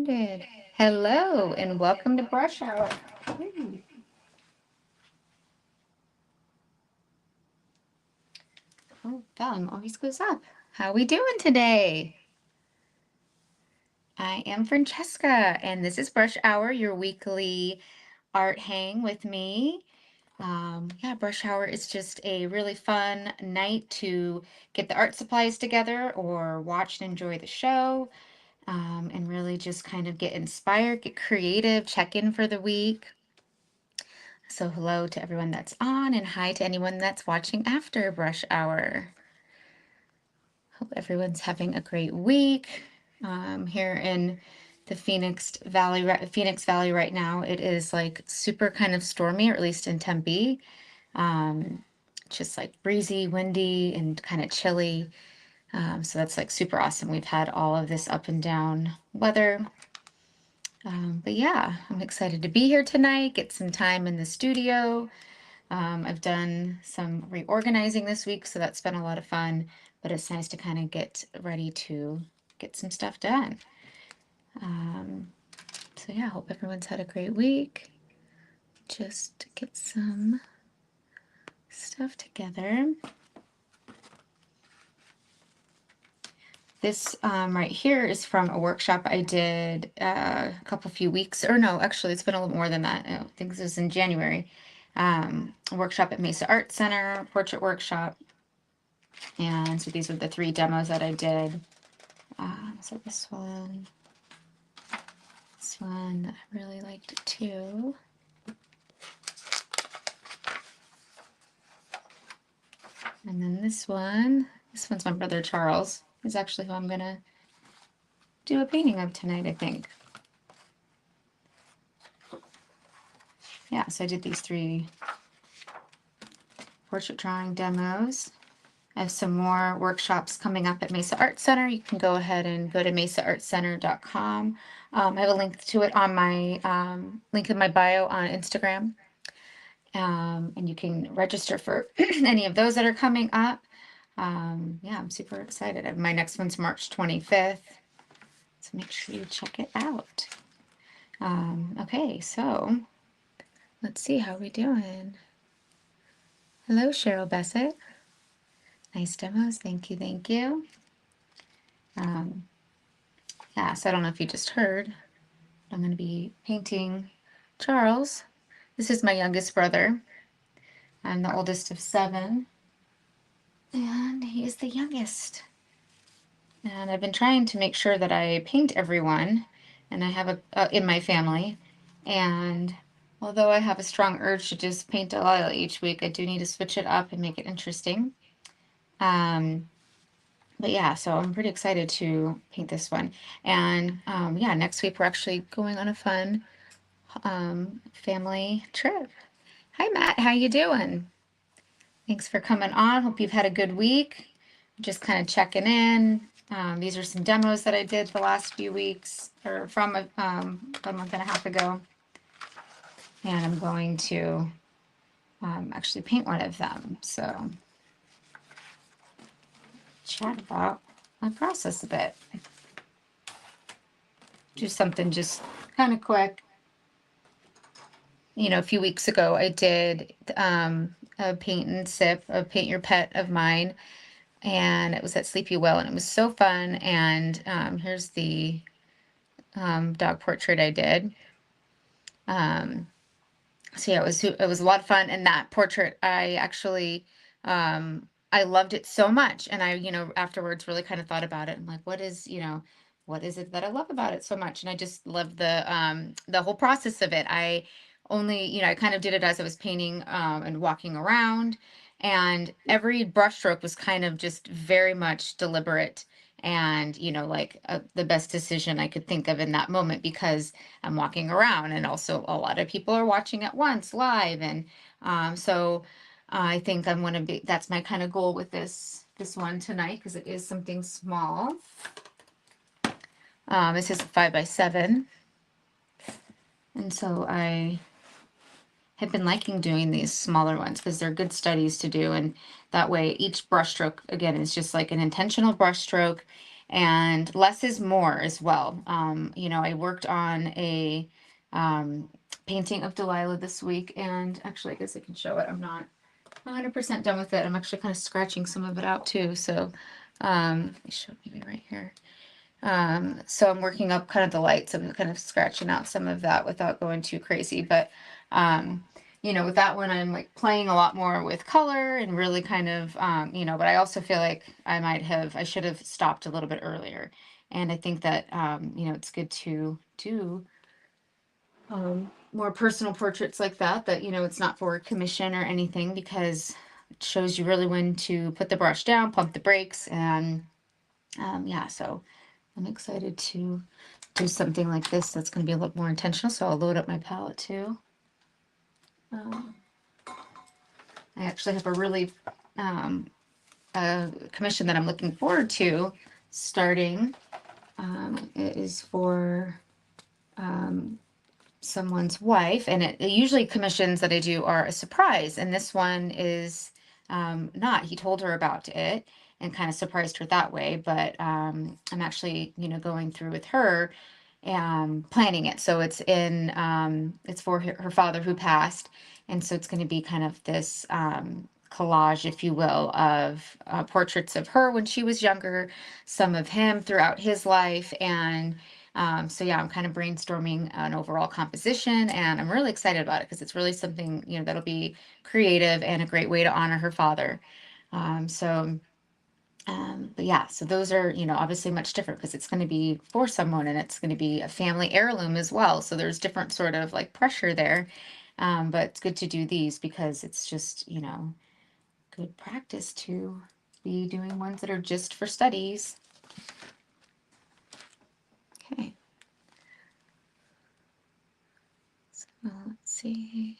Good. Hello and welcome to Brush Hour. Ooh. Oh, volume always goes up. How we doing today? I am Francesca, and this is Brush Hour, your weekly art hang with me. Yeah, Brush Hour is just a really fun night to get the art supplies together or watch and enjoy the show, and really just kind of get inspired, get creative, check in for the week. So hello to everyone that's on and hi to anyone that's watching after Brush Hour. Hope everyone's having a great week. Here in the Phoenix Valley right now, it is like super kind of stormy, or at least in Tempe. Um, just like breezy, windy, and kind of chilly. So that's like super awesome. We've had all of this up and down weather. But yeah, I'm excited to be here tonight, get some time in the studio. I've done some reorganizing this week, so that's been a lot of fun, but it's nice to kind of get ready to get some stuff done. Um, so yeah, I hope everyone's had a great week. Just get some stuff together. This right here is from a workshop I did a few weeks, or no, actually it's been a little more than that. I think this was in January. A workshop at Mesa Art Center, portrait workshop. And so these are the 3 demos that I did. So this one I really liked too. And then this one's my brother Charles. Is actually who I'm gonna do a painting of tonight, I think. Yeah, so I did these 3 portrait drawing demos. I have some more workshops coming up at Mesa Art Center. You can go ahead and go to mesaartcenter.com. I have a link to it on my link in my bio on Instagram. And you can register for any of those that are coming up. Yeah, I'm super excited. My next one's March 25th, so make sure you check it out. Okay, so let's see how we doing. Hello, Cheryl Bessett. Nice demos. Thank you, thank you. Yeah, so I don't know if you just heard, but I'm going to be painting Charles. This is my youngest brother. I'm the oldest of 7, and he is the youngest. And I've been trying to make sure that I paint everyone, and I have in my family. And although I have a strong urge to just paint Delilah each week, I do need to switch it up and make it interesting. But yeah, so I'm pretty excited to paint this one. And yeah, next week we're actually going on a fun family trip. Hi, Matt. How you doing? Thanks for coming on. Hope you've had a good week. Just kind of checking in. These are some demos that I did the last few weeks, or from about a month and a half ago. And I'm going to actually paint one of them. So chat about my process a bit. Do something just kind of quick. You know, a few weeks ago I did a paint and sip, a paint your pet of mine. And it was at Sleepy Well, and it was so fun. And here's the dog portrait I did. So yeah, it was a lot of fun. And that portrait, I actually I loved it so much. And I, afterwards really kind of thought about it and like, what is it that I love about it so much? And I just loved the whole process of it. I kind of did it as I was painting and walking around. And every brushstroke was kind of just very much deliberate and, like the best decision I could think of in that moment because I'm walking around and also a lot of people are watching at once live. And so I think that's my kind of goal with this one tonight because it is something small. This is a 5x7. And so I have been liking doing these smaller ones because they're good studies to do. And that way each brushstroke, again, is just like an intentional brushstroke. and less is more as well. You know, I worked on a painting of Delilah this week, and actually, I guess I can show it. I'm not 100% done with it. I'm actually kind of scratching some of it out too. So, let me show it maybe right here. So I'm working up kind of the lights. I'm kind of scratching out some of that without going too crazy. But, you know, with that one, I'm like playing a lot more with color and really kind of, you know, but I also feel like I should have stopped a little bit earlier. And I think that, you know, it's good to do more personal portraits like that, you know, it's not for commission or anything, because it shows you really when to put the brush down, pump the brakes, and yeah, so I'm excited to do something like this that's going to be a little more intentional. So I'll load up my palette too. I actually have a really commission that I'm looking forward to starting. It is for someone's wife, and it usually commissions that I do are a surprise, and this one is not. He told her about it and kind of surprised her that way, but I'm actually, you know, going through with her and planning it. So it's in it's for her father who passed, and so it's going to be kind of this collage, if you will, of portraits of her when she was younger, some of him throughout his life, and so yeah, I'm kind of brainstorming an overall composition, and I'm really excited about it because it's really something, you know, that'll be creative and a great way to honor her father. So but yeah, so those are, you know, obviously much different because it's going to be for someone and it's going to be a family heirloom as well. So there's different sort of like pressure there. But it's good to do these because it's just, you know, good practice to be doing ones that are just for studies. Okay. So let's see.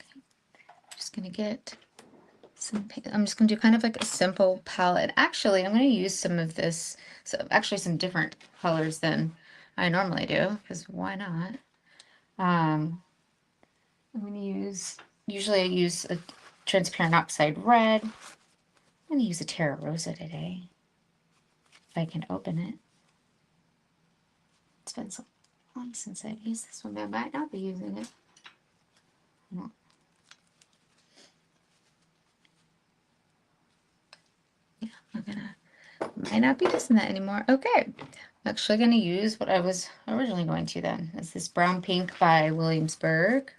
Okay. Just going to get I'm just going to do kind of like a simple palette. Actually, I'm going to use some of this, so actually some different colors than I normally do, because why not? I'm going to use, usually I use a transparent oxide red. I'm going to use a Terra Rosa today, if I can open it. It's been so long since I've used this one, but I might not be using it. No. Yeah, I'm gonna, might not be using that anymore. Okay, I'm actually going to use what I was originally going to then. It's this Brown Pink by Williamsburg.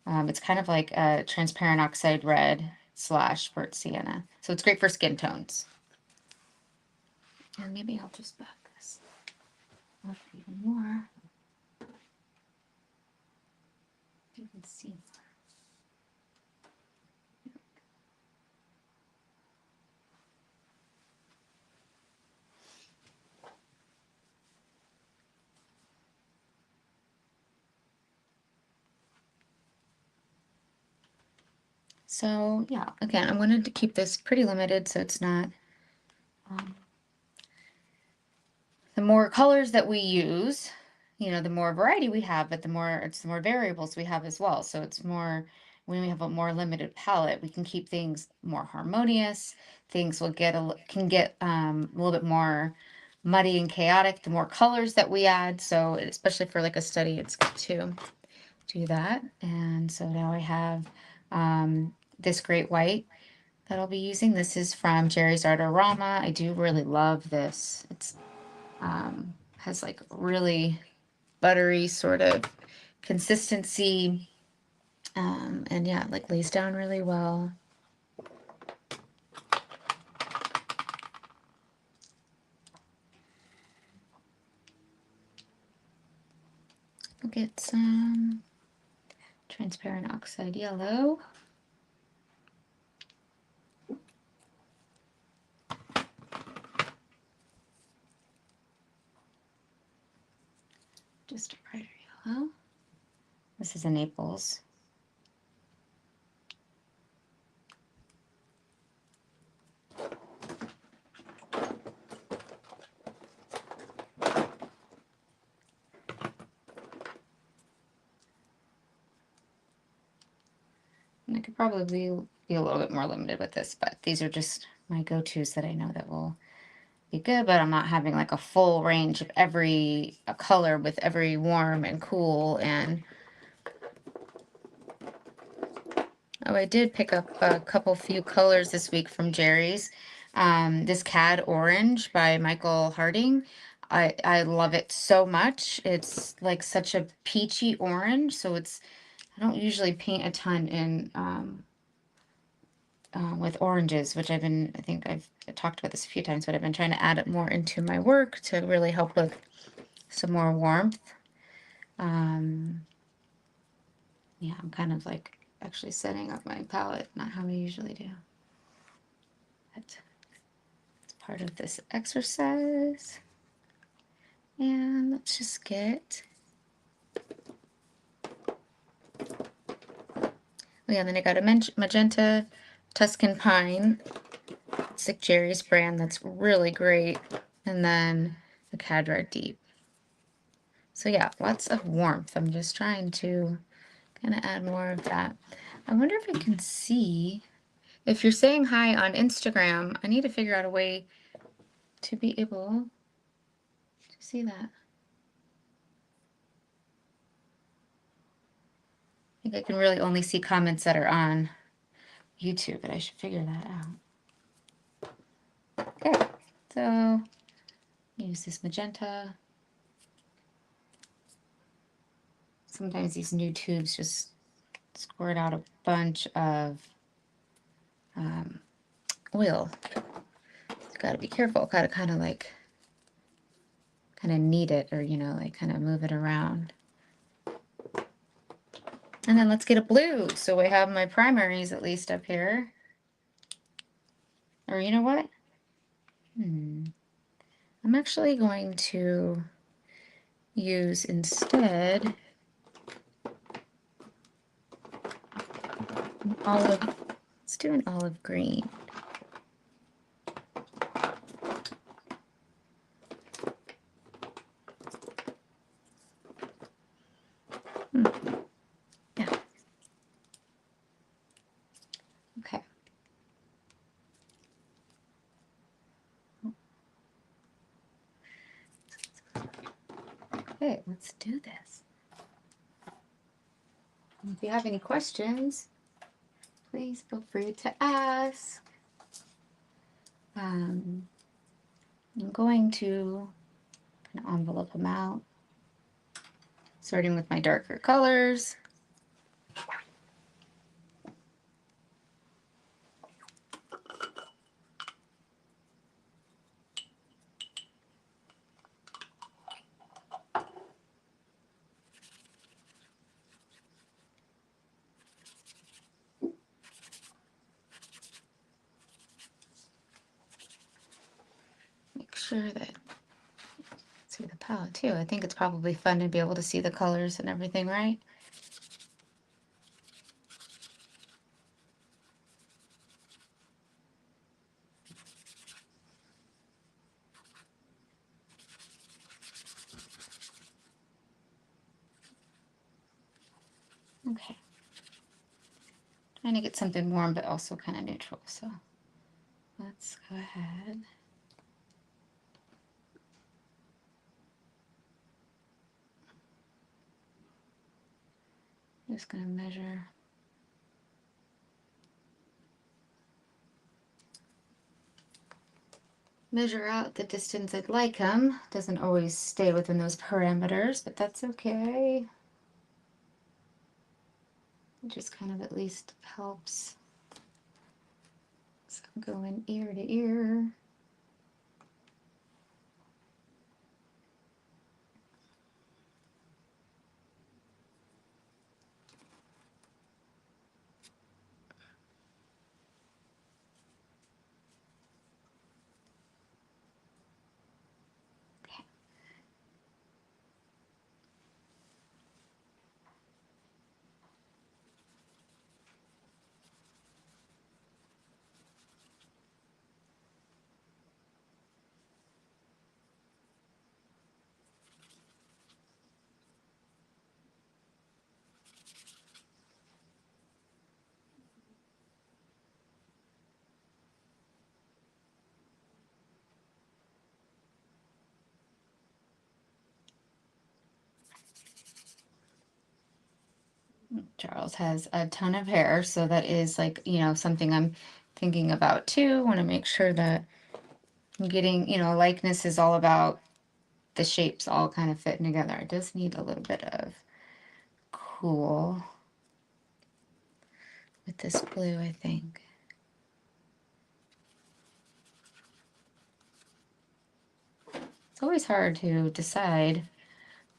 It's kind of like a transparent oxide red / burnt sienna. So it's great for skin tones. And maybe I'll just back this up even more. You can see. So yeah, again, I wanted to keep this pretty limited so it's not, the more colors that we use, you know, the more variety we have, but the more variables we have as well. So it's more, when we have a more limited palette, we can keep things more harmonious. Things will get can get a little bit more muddy and chaotic the more colors that we add. So especially for like a study, it's good to do that. And so now I have this great white that I'll be using. This is from Jerry's Artorama. I do really love this. It's has like really buttery sort of consistency, and yeah, it like lays down really well. I'll get some transparent oxide yellow. Just a brighter yellow. This is a Naples. And I could probably be a little bit more limited with this, but these are just my go-tos that I know that will be good, but I'm not having like a full range of every color with every warm and cool. And oh, I did pick up a few colors this week from Jerry's. This Cad Orange by Michael Harding. I love it so much. It's like such a peachy orange. So I don't usually paint a ton in with oranges, which I think I've talked about this a few times, but I've been trying to add it more into my work to really help with some more warmth. Yeah, I'm kind of like actually setting up my palette, not how we usually do. But it's part of this exercise. And let's just get, oh yeah, then I got a magenta Tuscan Pine. It's like Jerry's brand, that's really great. And then the Cad Red Deep. So yeah, lots of warmth. I'm just trying to kind of add more of that. I wonder if I can see, if you're saying hi on Instagram, I need to figure out a way to be able to see that. I think I can really only see comments that are on YouTube, but I should figure that out. Okay, so use this magenta. Sometimes these new tubes just squirt out a bunch of oil. Got to be careful. Got to kind of knead it, or like kind of move it around. And then let's get a blue. So I have my primaries at least up here. Or you know what? I'm actually going to use instead an olive. Let's do an olive green. Yeah. Okay. Okay, let's do this. If you have any questions, please feel free to ask. I'm going to kind of envelope them out, starting with my darker colors. Make sure that see the palette too. I think it's probably fun to be able to see the colors and everything, right? Okay. Trying to get something warm but also kind of neutral. So let's go ahead. I'm just going to measure out the distance I'd like them. Doesn't always stay within those parameters, but that's okay. It just kind of at least helps. So I'm going ear to ear. Charles has a ton of hair, so that is like, something I'm thinking about too. Want to make sure that I'm getting, likeness is all about the shapes all kind of fitting together. It does need a little bit of cool with this blue, I think. It's always hard to decide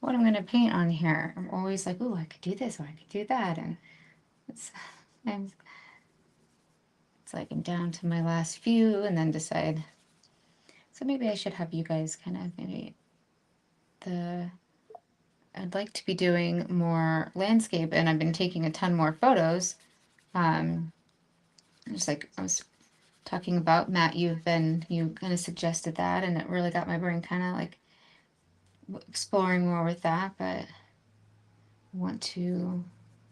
what I'm going to paint on here. I'm always like, oh, I could do this or I could do that. And it's, I'm, it's like I'm down to my last few and then decide. So maybe I should have you guys kind of maybe I'd like to be doing more landscape, and I've been taking a ton more photos. Just like I was talking about, Matt, you kind of suggested that, and it really got my brain kind of like exploring more with that. But I want to.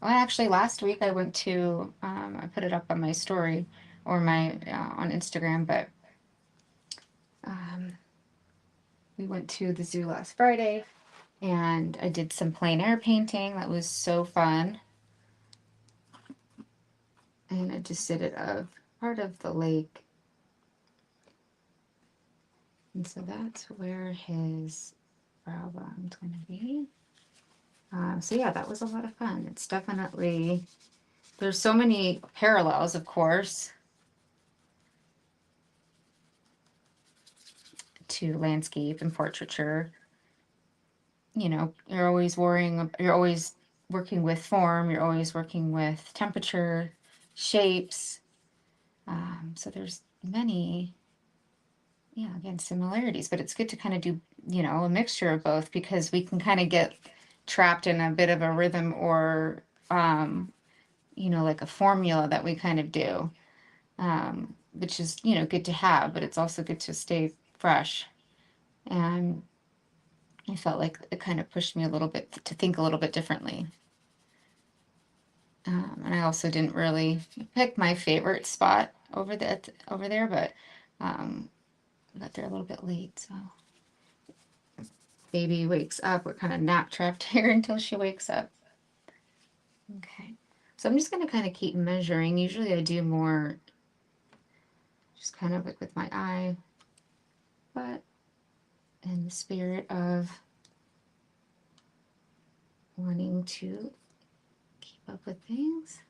Well, actually, last week I went to. I put it up on my story or my on Instagram, but we went to the zoo last Friday, and I did some plein air painting. That was so fun. And I just did it of part of the lake. And so that's where his brow bone's going to be. So yeah, that was a lot of fun. It's definitely, there's so many parallels, of course, to landscape and portraiture. You're always you're always working with form, you're always working with temperature, shapes. So there's many, yeah, again, similarities, but it's good to kind of do, a mixture of both because we can kind of get trapped in a bit of a rhythm or, like a formula that we kind of do, which is, good to have, but it's also good to stay fresh. And I felt like it kind of pushed me a little bit to think a little bit differently. And I also didn't really pick my favorite spot over there, but I got there a little bit late, so baby wakes up. We're kind of nap trapped here until she wakes up. Okay, so I'm just going to kind of keep measuring. Usually I do more just kind of like with my eye, but in the spirit of wanting to keep up with things.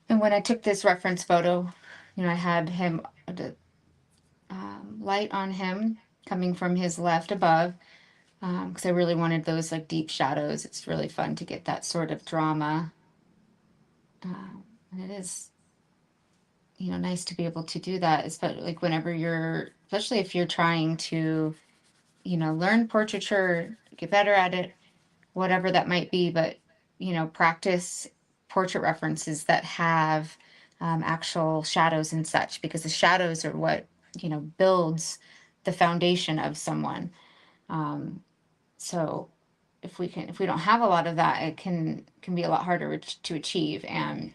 And when I took this reference photo, I had him, the light on him coming from his left above, because I really wanted those like deep shadows. It's really fun to get that sort of drama. And it is, nice to be able to do that, especially like whenever especially if you're trying to, learn portraiture, get better at it, whatever that might be, but, practice portrait references that have actual shadows and such, because the shadows are what, builds the foundation of someone. So if we don't have a lot of that, it can be a lot harder to achieve. And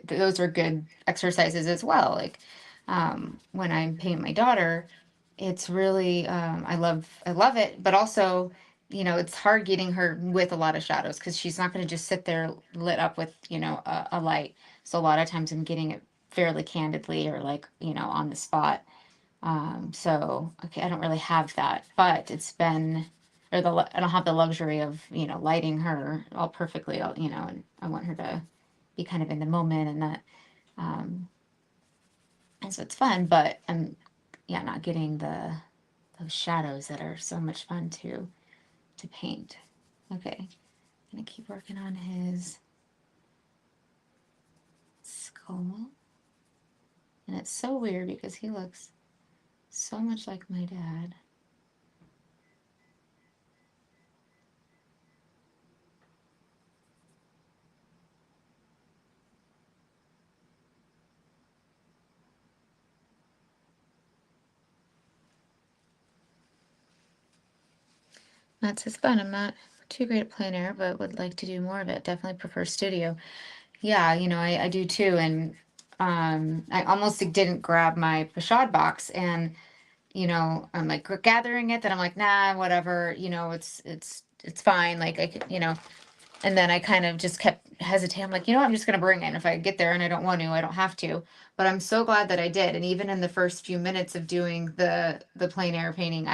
those are good exercises as well. Like when I paint my daughter, it's really I love it, but also it's hard getting her with a lot of shadows because she's not going to just sit there lit up with a light. So a lot of times I'm getting it fairly candidly or like on the spot. So okay, I don't really have that, but it's been I don't have the luxury of lighting her all perfectly, and I want her to be kind of in the moment and that, um, and so it's fun, but I'm yeah not getting those shadows that are so much fun to paint. Okay, gonna keep working on his it's so weird because he looks so much like my dad. That's his fun. I'm not too great at plein air, but would like to do more of it. Definitely prefer studio. Yeah, I do too. And I almost didn't grab my Pashad box, and I'm like gathering it, then I'm like, nah, whatever, it's fine. Like I could, and then I kind of just kept hesitating. I'm like, I'm just gonna bring it. And if I get there and I don't want to, I don't have to. But I'm so glad that I did. And even in the first few minutes of doing the plein air painting,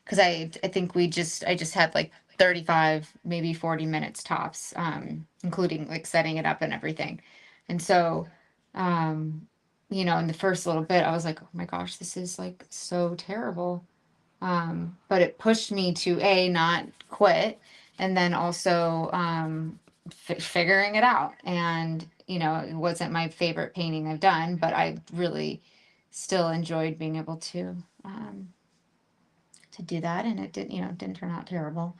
because I think I just had like 35, maybe 40 minutes tops, including like setting it up and everything. And so, um, in the first little bit, I was like, oh my gosh, this is like so terrible. But it pushed me to not quit, and then also figuring it out. And it wasn't my favorite painting I've done, but I really still enjoyed being able to do that, and it didn't turn out terrible.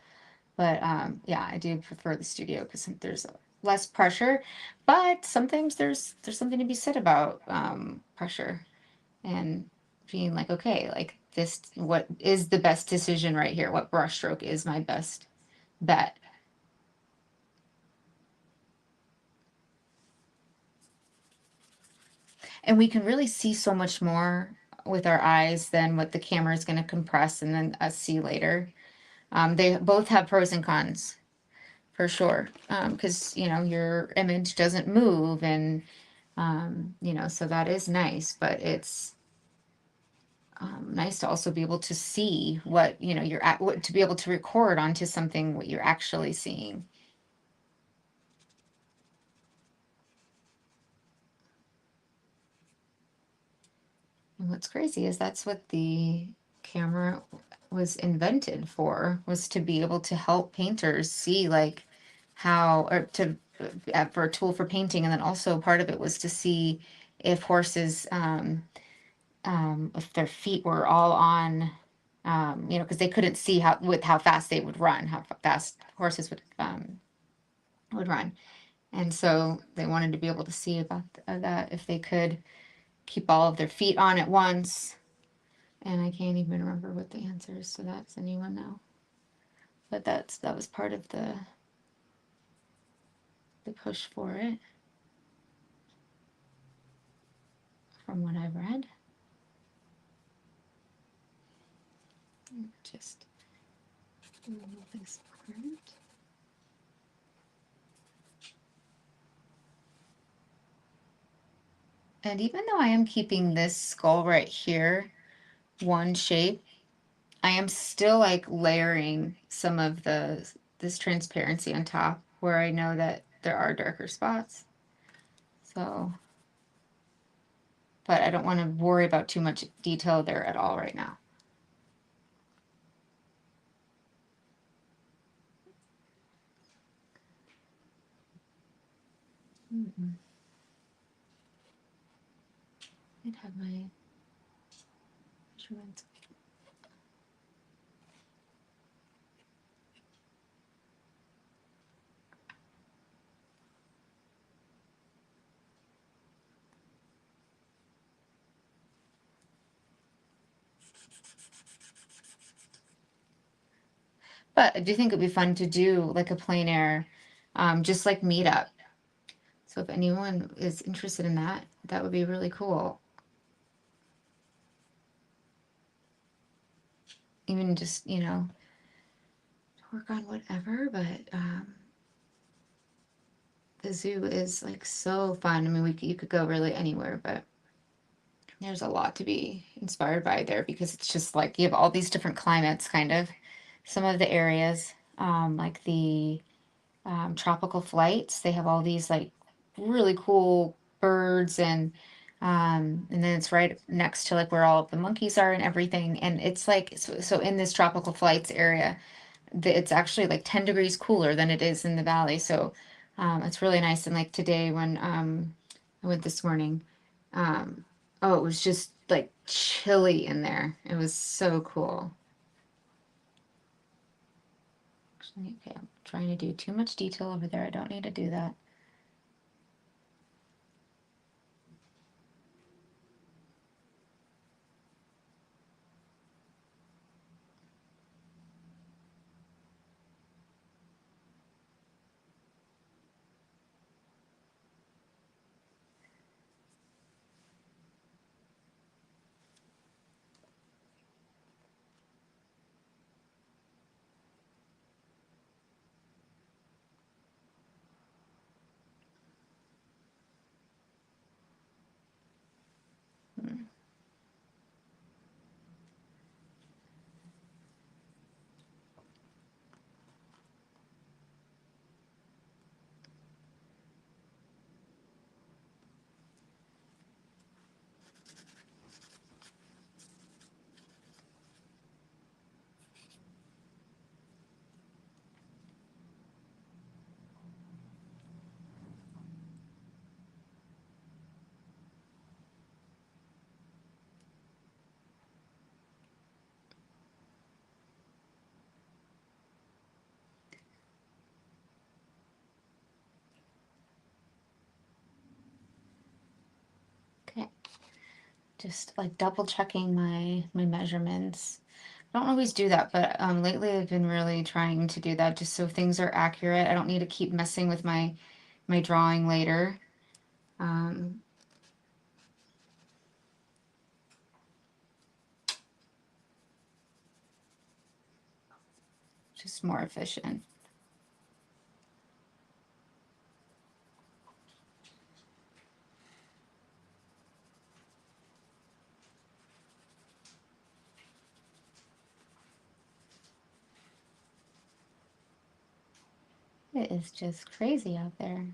But yeah, I do prefer the studio because there's less pressure, but sometimes there's something to be said about pressure and being like, okay, like this, what is the best decision right here? What brushstroke is my best bet? And we can really see so much more with our eyes than what the camera is going to compress and then us see later. They both have pros and cons for sure. Because, your image doesn't move, and, so that is nice, but it's nice to also be able to see what you're at, what to be able to record onto something what you're actually seeing. And what's crazy is that's what the camera was invented for, was to be able to help painters see like how, or to for a tool for painting, and then also part of it was to see if horses if their feet were all on, because they couldn't see how fast they would run, how fast horses would run. And so they wanted to be able to see about that, if they could keep all of their feet on at once. And I can't even remember what the answer is to that. Does anyone know? But that was part of the push for it, from what I've read. Just remove this part. And even though I am keeping this skull right here one shape, I am still like layering some of this transparency on top where I know that there are darker spots. So, but I don't want to worry about too much detail there at all right now. I'd have my measurements. But I do think it'd be fun to do like a plein air, just like meetup. So if anyone is interested in that, that would be really cool. Even just, work on whatever, but the zoo is like so fun. I mean, you could go really anywhere, but there's a lot to be inspired by there, because it's just like you have all these different climates, kind of. Some of the areas, like the tropical flights, they have all these like really cool birds, and then it's right next to like where all of the monkeys are and everything. And it's like, so in this tropical flights area, it's actually like 10 degrees cooler than it is in the valley. So it's really nice. And like today when I went this morning, um, Oh, it was just like chilly in there. It was so cool. Actually, okay, I'm trying to do too much detail over there. I don't need to do that. Hmm. Okay, just like double checking my measurements. I don't always do that, but lately I've been really trying to do that just so things are accurate. I don't need to keep messing with my drawing later. Um, just more efficient. It is just crazy out there.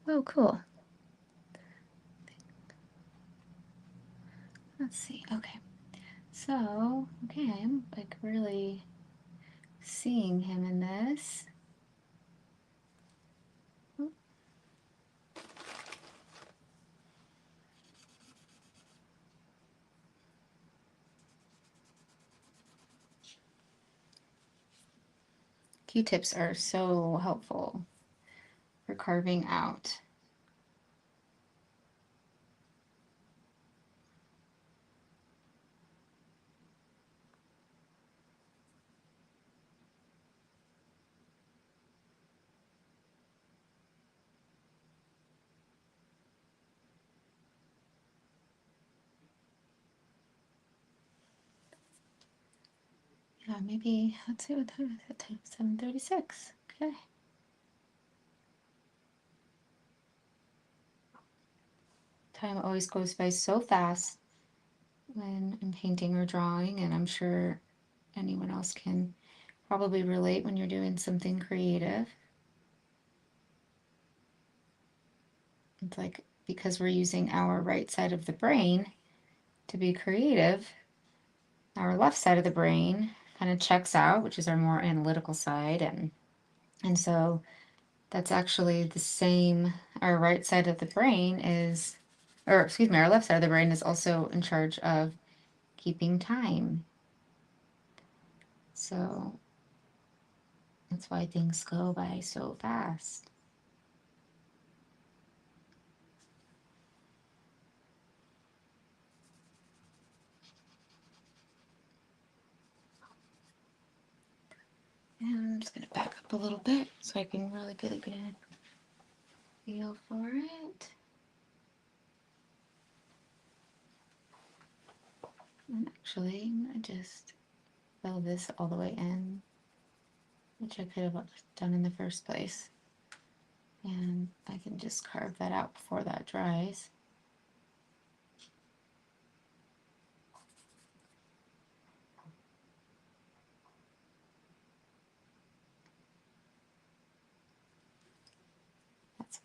Oh, cool. Let's see. Okay. So, okay, I'm like really seeing him in this. Q-tips are so helpful for carving out. Yeah, maybe, let's see what time is it? 7:36. Okay. Time always goes by so fast when I'm painting or drawing, and I'm sure anyone else can probably relate when you're doing something creative. It's like because we're using our right side of the brain to be creative, our left side of the brain kind of checks out, which is our more analytical side, and so that's actually the same. Our right side of the brain is, or excuse me, our left side of the brain is also in charge of keeping time. So that's why things go by so fast. And I'm just going to back up a little bit so I can really get a good feel for it. And actually, I'm going to just fill this all the way in, which I could have done in the first place. And I can just carve that out before that dries. That's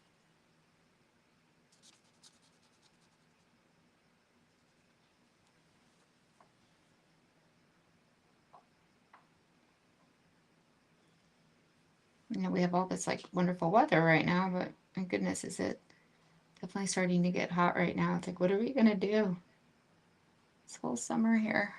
you know, we have all this like wonderful weather right now, but my goodness, is it definitely starting to get hot right now. It's like, what are we gonna do this whole summer here?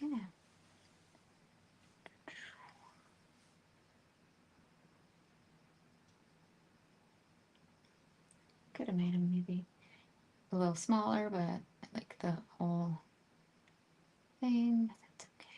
Yeah. Could have made them maybe a little smaller, but I like the whole thing. That's okay.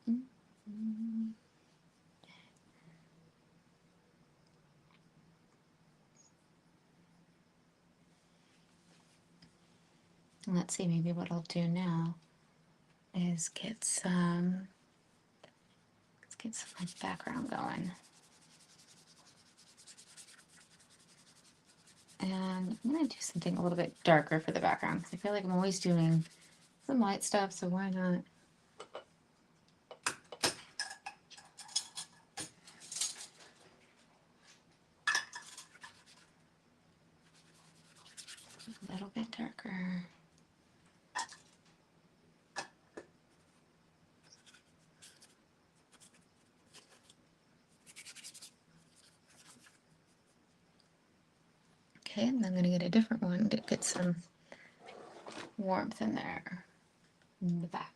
Mm-hmm. Let's see, maybe what I'll do now is let's get some like background going. And I'm gonna do something a little bit darker for the background because I feel like I'm always doing some light stuff, so why not? A little bit darker. Okay, and I'm gonna get a different one to get some warmth in there in the back.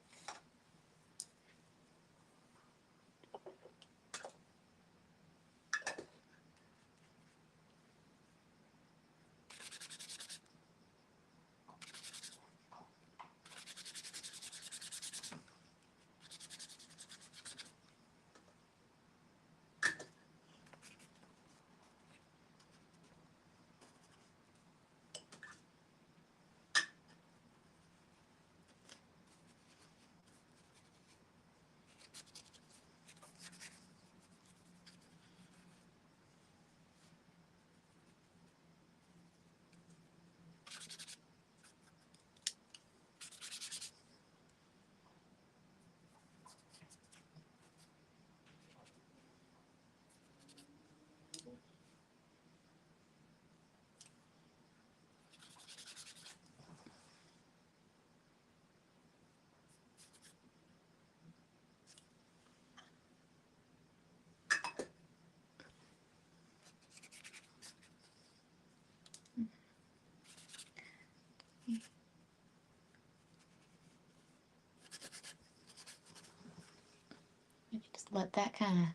let that kind of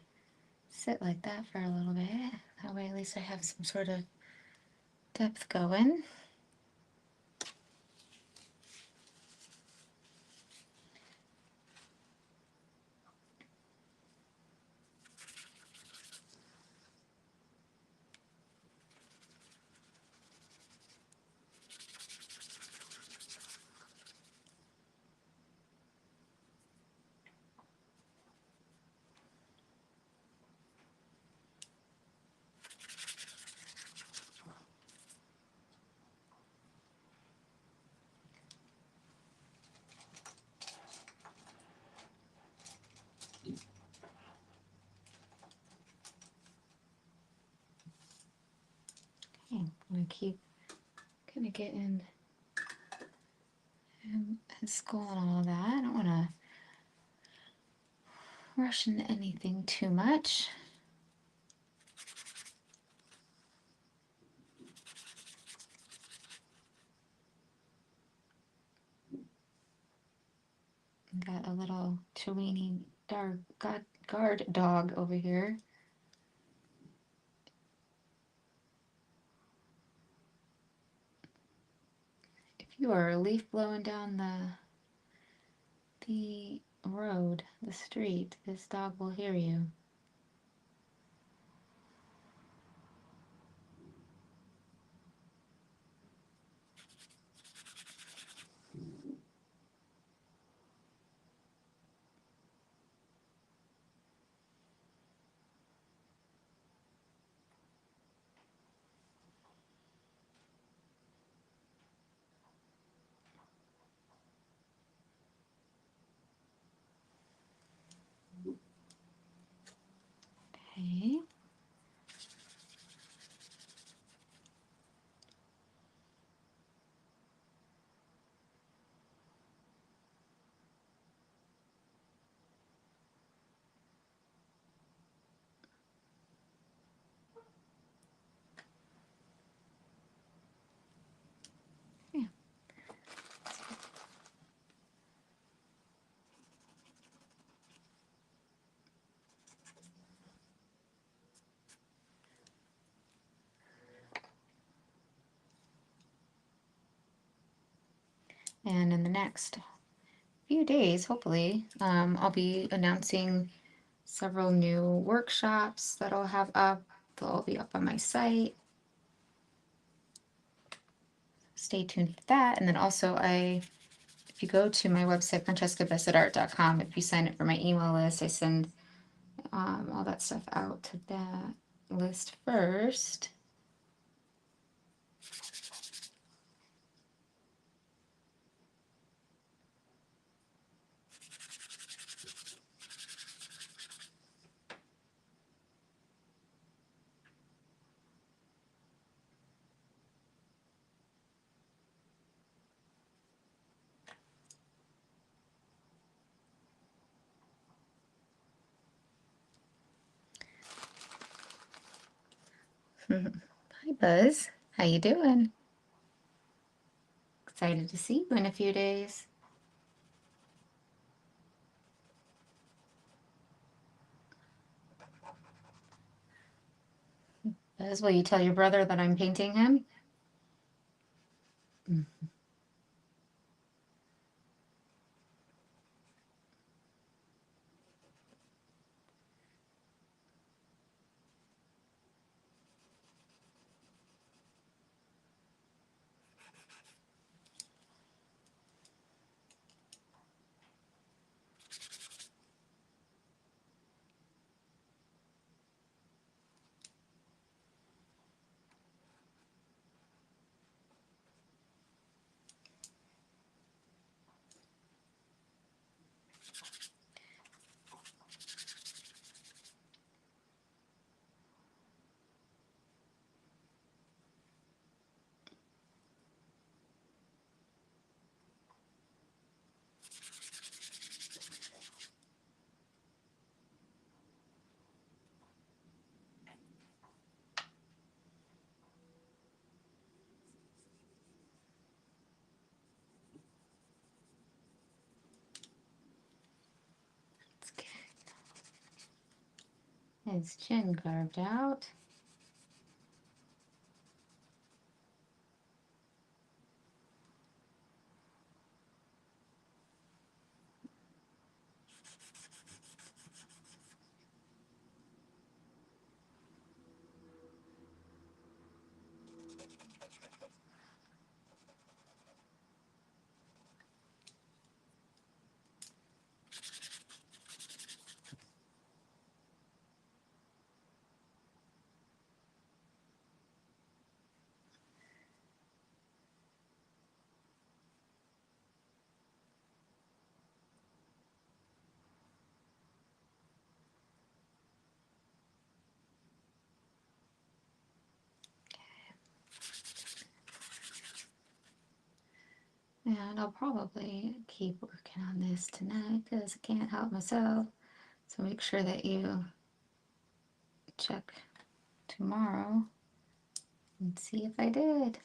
sit like that for a little bit. That way at least I have some sort of depth going. Okay, I'm gonna keep kind of getting his skull and all of that. I don't want to rush into anything too much. Got a little Chiweenie guard dog over here. If you are a leaf blowing down the road, the street, this dog will hear you. Okay. Yeah. And in the next few days, hopefully, I'll be announcing several new workshops that I'll have up. They'll all be up on my site. Stay tuned for that. And then also if you go to my website, francescabessetart.com, if you sign up for my email list, I send all that stuff out to that list first. Hi, Buzz. How you doing? Excited to see you in a few days. Buzz, will you tell your brother that I'm painting him? his chin carved out. And I'll probably keep working on this tonight because I can't help myself. So make sure that you check tomorrow and see if I did.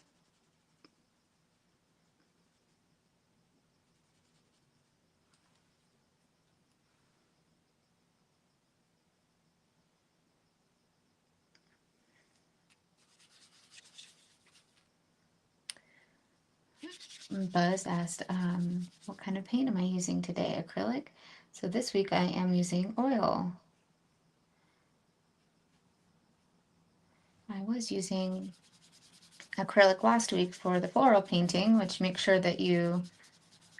Buzz asked, what kind of paint am I using today? Acrylic? So this week I am using oil. I was using acrylic last week for the floral painting, which make sure that you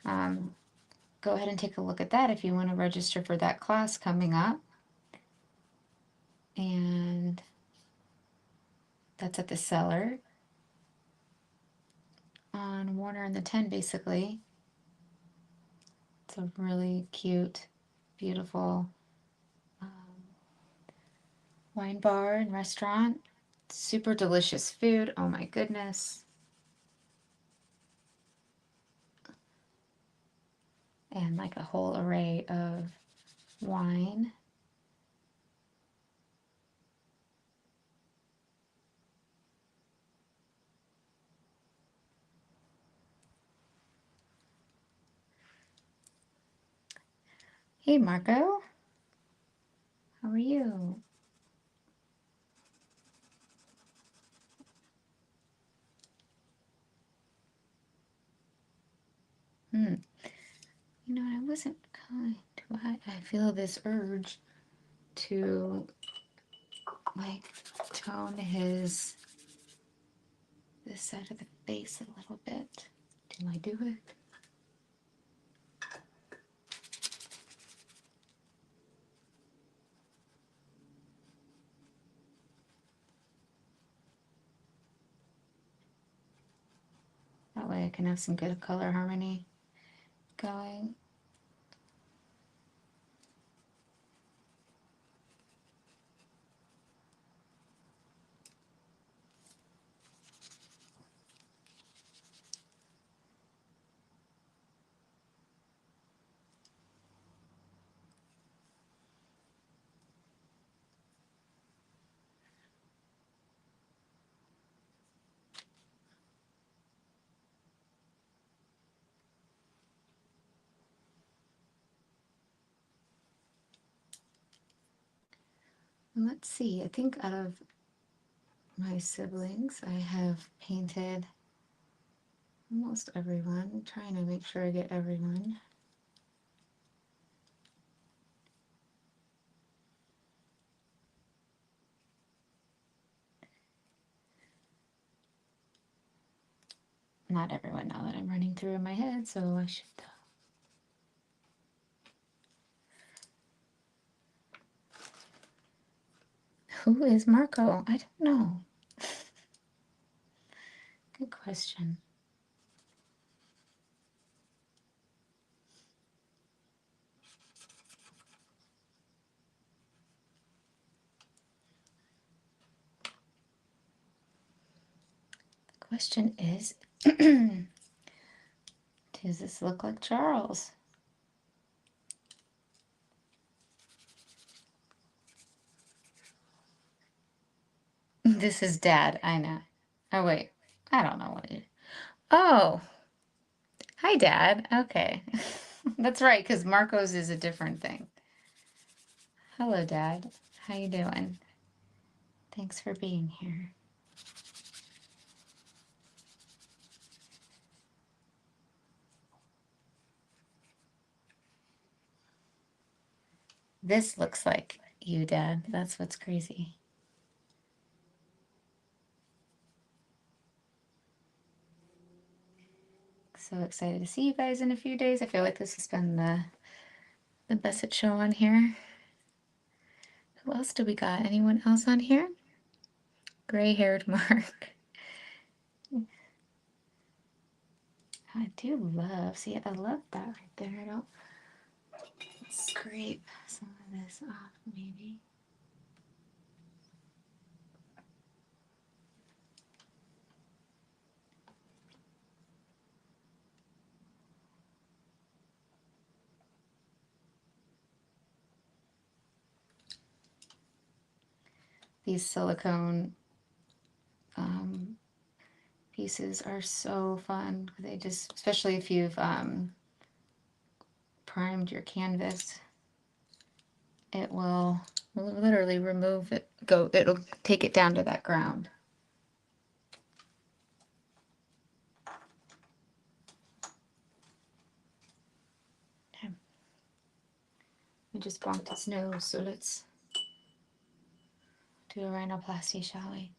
go ahead and take a look at that if you want to register for that class coming up. And that's at the Cellar on Warner and the 10, basically. It's a really cute, beautiful wine bar and restaurant. Super delicious food. Oh my goodness. And like a whole array of wine. Hey Marco, how are you? You know, I wasn't kind to. I feel this urge to like tone this side of the face a little bit. Do I do it? That way I can have some good color harmony going. And let's see, I think out of my siblings, I have painted almost everyone. I'm trying to make sure I get everyone. Not everyone now that I'm running through in my head, so I should. Who is Marco? I don't know. Good question. The question is, does this look like Charles? This is Dad, I know. Oh, wait. I don't know what it is. Oh, hi, Dad. Okay. That's right, because Marco's is a different thing. Hello, Dad. How you doing? Thanks for being here. This looks like you, Dad. That's what's crazy. So excited to see you guys in a few days. I feel like this has been the best show on here. Who else do we got? Anyone else on here? Gray-haired Mark. I do love, see, I love that right there. I don't scrape some of this off, maybe. These silicone pieces are so fun. They just, especially if you've primed your canvas, it will literally remove it, it'll take it down to that ground. Okay. We just bonked his nose, so let's do a rhinoplasty, shall we?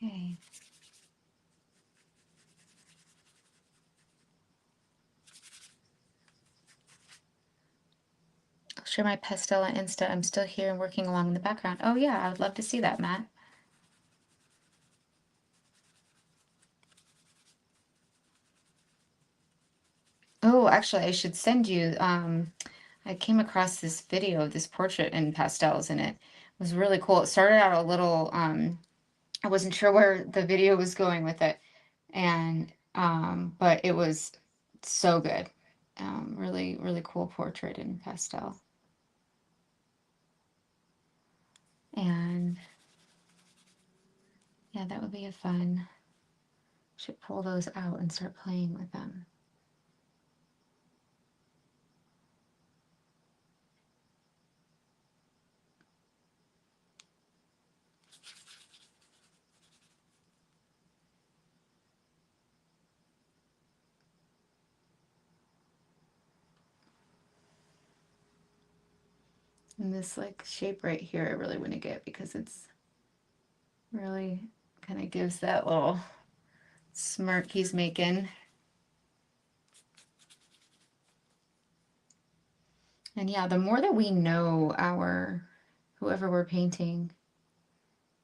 Okay. I'll share my pastel on Insta. I'm still here and working along in the background. Oh yeah, I would love to see that, Matt. Oh, actually, I should send you, I came across this video of this portrait in pastels, and it was really cool. It started out a little, I wasn't sure where the video was going with it, and but it was so good. Really, really cool portrait in pastel. And yeah, that would be a fun, should pull those out and start playing with them. And this like shape right here, I really want to get because it's really kind of gives that little smirk he's making. And yeah, the more that we know our, whoever we're painting,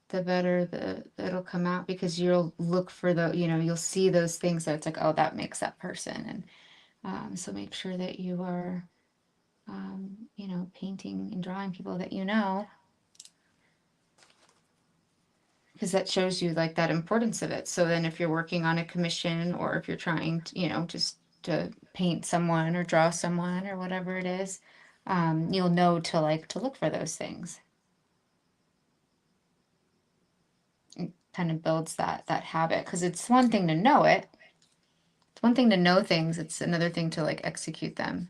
the better it'll come out, because you'll look for the, you'll see those things that it's like, oh, that makes that person. And so make sure that you are, painting and drawing people that you know, because that shows you like that importance of it. So then if you're working on a commission, or if you're trying to, just to paint someone or draw someone or whatever it is, you'll know to look for those things. It kind of builds that habit, because it's one thing to know it. It's one thing to know things. It's another thing to like execute them.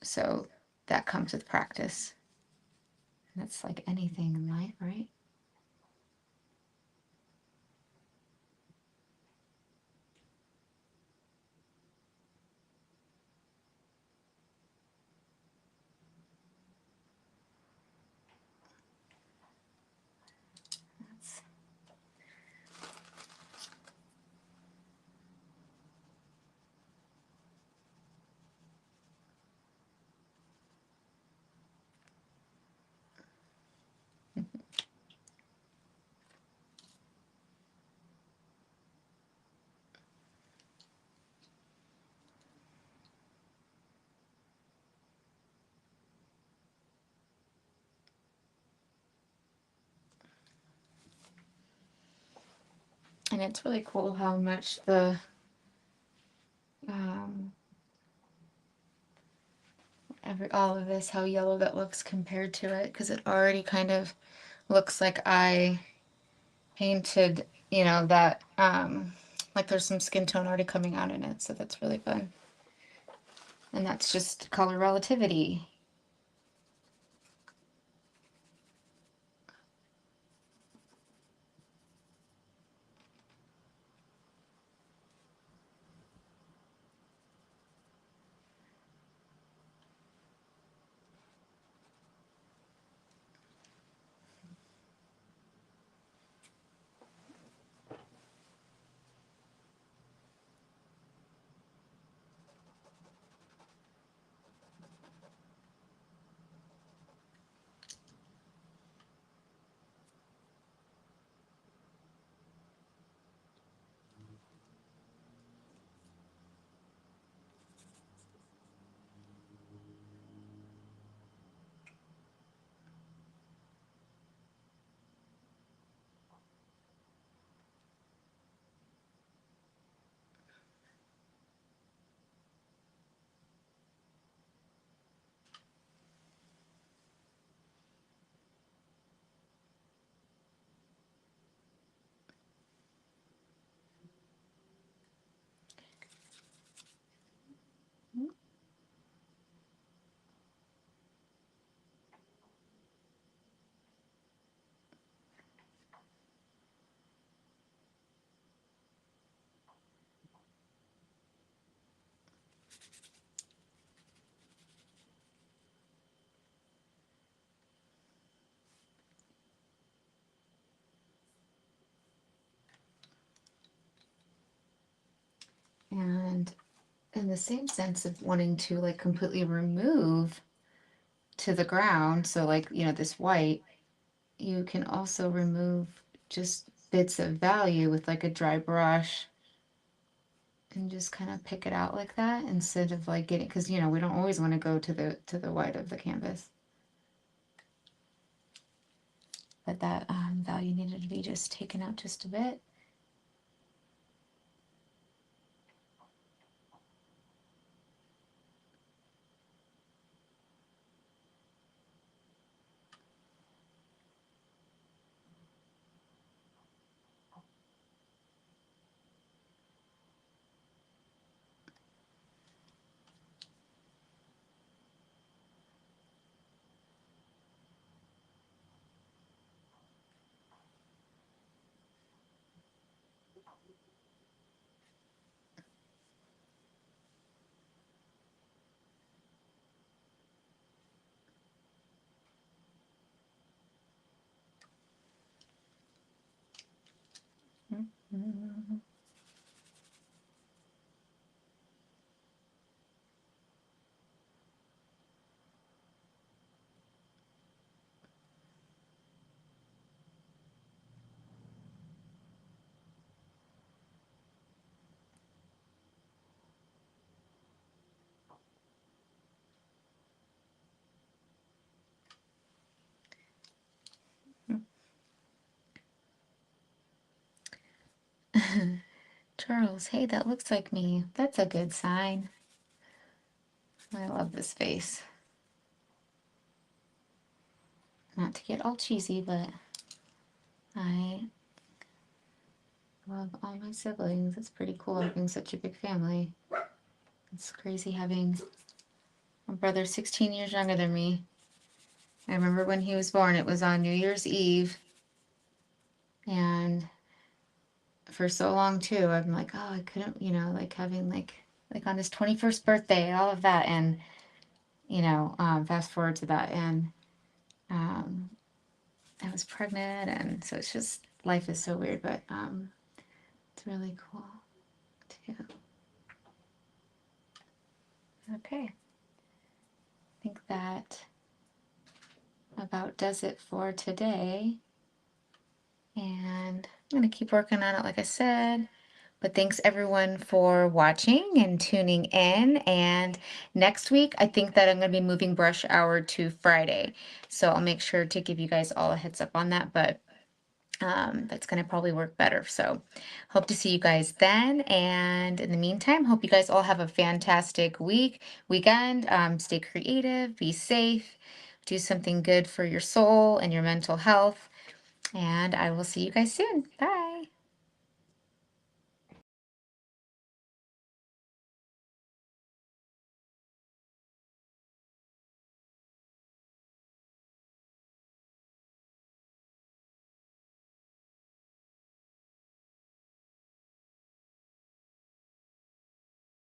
So that comes with practice. And that's like anything in life, right? That's And it's really cool how much the um, all of this, how yellow that looks compared to it, because it already kind of looks like I painted, that like there's some skin tone already coming out in it, so that's really fun. And that's just color relativity. And in the same sense of wanting to like completely remove to the ground, so like, this white, you can also remove just bits of value with like a dry brush and just kind of pick it out like that instead of like getting, because we don't always want to go to the white of the canvas. But that value needed to be just taken out just a bit. Mm-hmm. Charles, hey, that looks like me. That's a good sign. I love this face. Not to get all cheesy, but I love all my siblings. It's pretty cool having such a big family. It's crazy having a brother 16 years younger than me. I remember when he was born, it was on New Year's Eve. And for so long too, I'm like, oh, I couldn't, like having like on his 21st birthday, all of that. And, fast forward to that. And I was pregnant. And so it's just, life is so weird, but it's really cool too. Okay. I think that about does it for today. And I'm going to keep working on it, like I said. But thanks everyone for watching and tuning in. And next week, I think that I'm going to be moving brush hour to Friday. So I'll make sure to give you guys all a heads up on that. But That's going to probably work better. So hope to see you guys then. And in the meantime, hope you guys all have a fantastic weekend. Stay creative, be safe, do something good for your soul and your mental health. And I will see you guys soon. Bye.